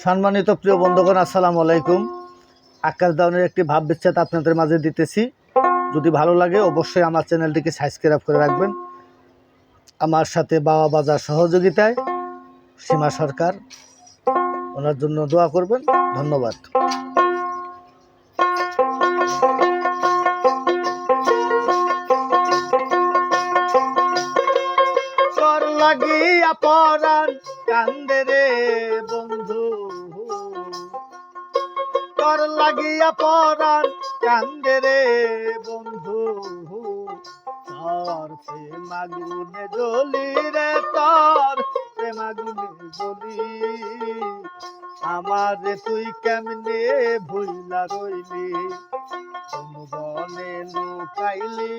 সম্মানিত প্রিয় বন্ধুগণ, আসসালামু আলাইকুম। আকাশ দাওনের একটি ভাব বিচ্ছেদ আপনাদের মাঝে দিতেছি। যদি ভালো লাগে অবশ্যই আমার চ্যানেলটিকে সাবস্ক্রাইব করে রাখবেন। আমার সাথে বাবা বাজার সহযোগিতায় সীমা সরকার, ওনার জন্য দোয়া করবেন। ধন্যবাদ। তোর লাগিয়া পরাণ কান্দে রে বন্ধু, তোর লাগিয়া পরাণ কান্দে রে বন্ধু, তোর প্রেমাগুনে জ্বলি রে, তোর প্রেমাগুনে জ্বলি। আমারে তুই কেমনে ভুইলা রইলি, কোন বনে লুকাইলি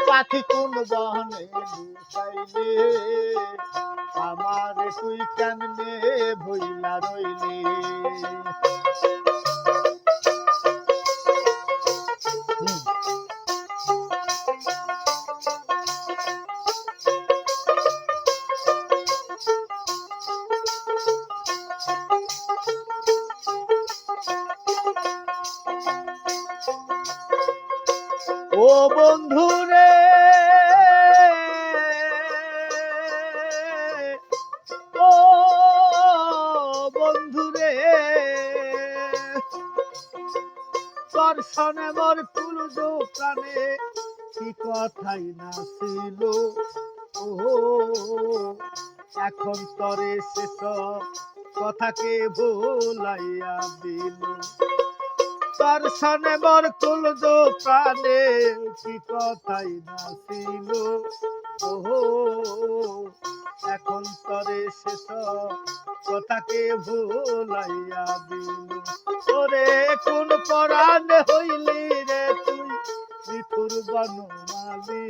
পাখি, কোন বনে লুকাইলি। আমারে তুই কেমনে ভুইলা রইলি। ও বন্ধু রে, ও বন্ধু রে, তোর সনে মোর তুলজ প্রাণে কি কথাই না ছিল। ও এখন তরে শেষ কথাকে ভুলাইয়া দিল। তোর সনে মোর তুলজ প্রাণে কি কথাই না ছিল। ও এখন তরে শেষ কথাকে ভুলাইয়া দিল। ওরে কোন পরাণ হইলি রে তুই নিঠুর বনমালী,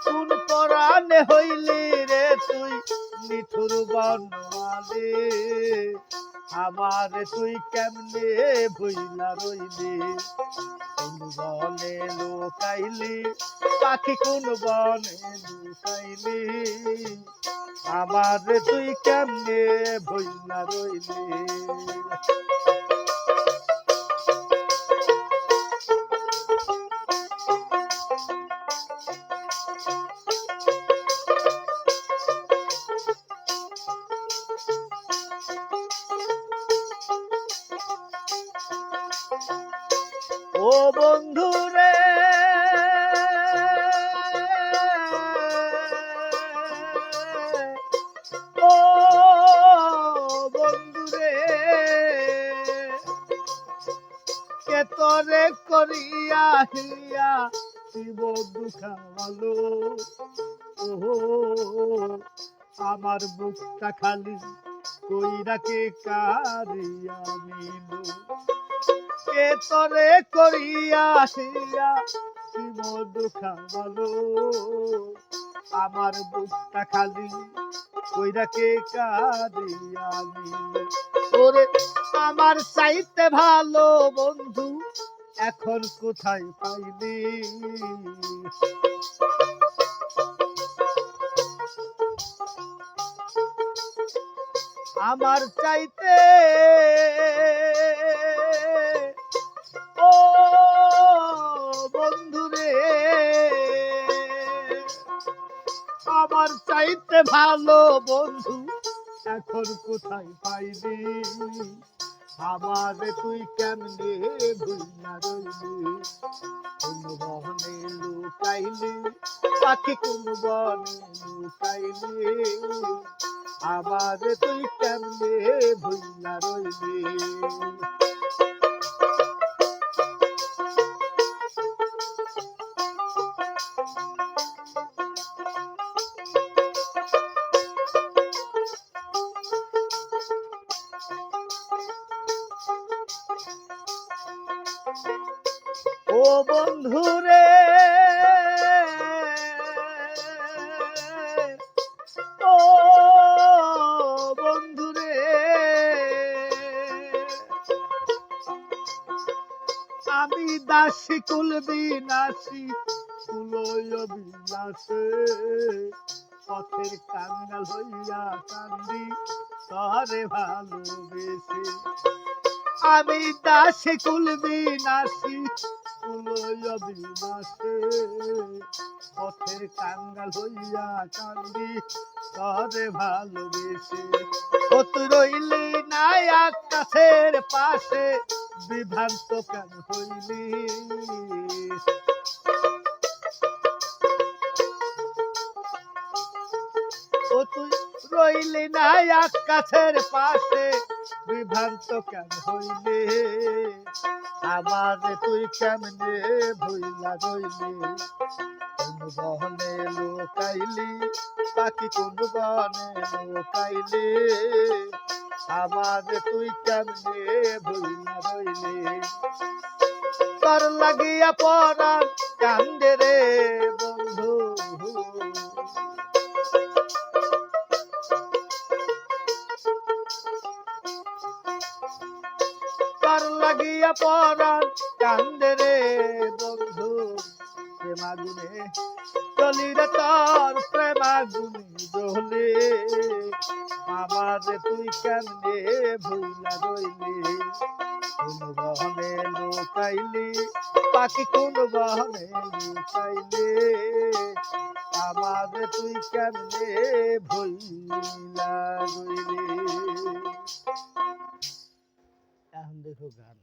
কোন পরাণ হইলি রে তুই নিঠুর বনমালী। আমার তুই কেমনে ভুইলা রইলি, কোন বনে লুকাইলি পাখি, কোন বনে লুকাইলি। আমার তুই কেমনে ভুইলা রইলি। ও বন্ধু রে, ও বন্ধু রে, কে তরে করিয়া হিয়া শিব দুখালো। ও আমার বুকটা খালি কইরাকে কারিয়া নিল। কে তরে করিয়া আসিয়া শিব দুখালো, আমার বুকটা খালি কইরাকে কারিয়া নিল। ওরে আমার চাইতে ভালো বন্ধু এখন কোথায় পাইলি। আমার চাইতে ও বন্ধু রে, আমার চাইতে ভালো বন্ধু এখন কোথায় পাইলি। আমারে তুই কেমনে ভুইলা রইলি, কোন বনে লুকাইলি পাখি, কোন বনে লুকাইলি। আমারে তুই কেমনে ভুইলা রইলি। ও বন্ধু রে, ও বন্ধু রে, আমি দাসী কুল বিনাশী কুলয় বিলাসে পথের কাঙ্গাল হইয়া কান্দি তরে ভালোবেসে আমি দাসে কুল বিনাশী কুলয় বিলাসে পথের কাঙ্গাল হইয়া কান্দি তরে ভালোবেসে ও তুই রইলি নাই আকাশের পাশে বিভ্রান্ত কেন হইলি ও তুই রইলি নাই আকাশের পাশে বিভ্রান্ত কেন হইলি আমার তুই কেমনে ভুইলা রইলি কোন বহনে লোকাইলি পাখি কোন বনে লোকাইলি আমার তুই কেমনে ভুইলা রইলি তোর লাগিয়া পরাণ কান্দে রে বন্ধু তোর লাগিয়া পরাণ কান্দে রে বন্ধু প্রেমাগুনে চলি রে তোর প্রেমাগুনে জ্বলে আমার তুই কেমনে ভুইলা রইলি কোন বহনে লোকাইলি পাখি কোন বহনে লুকাইলি আমার তুই কেমনে ভুইলা রইলি এখন দেখো গান